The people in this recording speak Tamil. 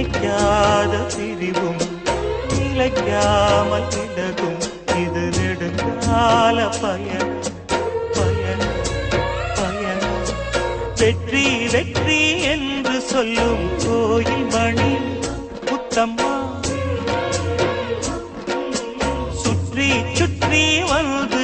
நினைக்காத பிரிவும் நிலைக்காமல் விலகும் இது நெடுங்கால பயணம் பயணம் பயணம். வெற்றி வெற்றி என்று சொல்லும் கோயில் மணி முத்தம்மா சுற்றி சுற்றி வந்து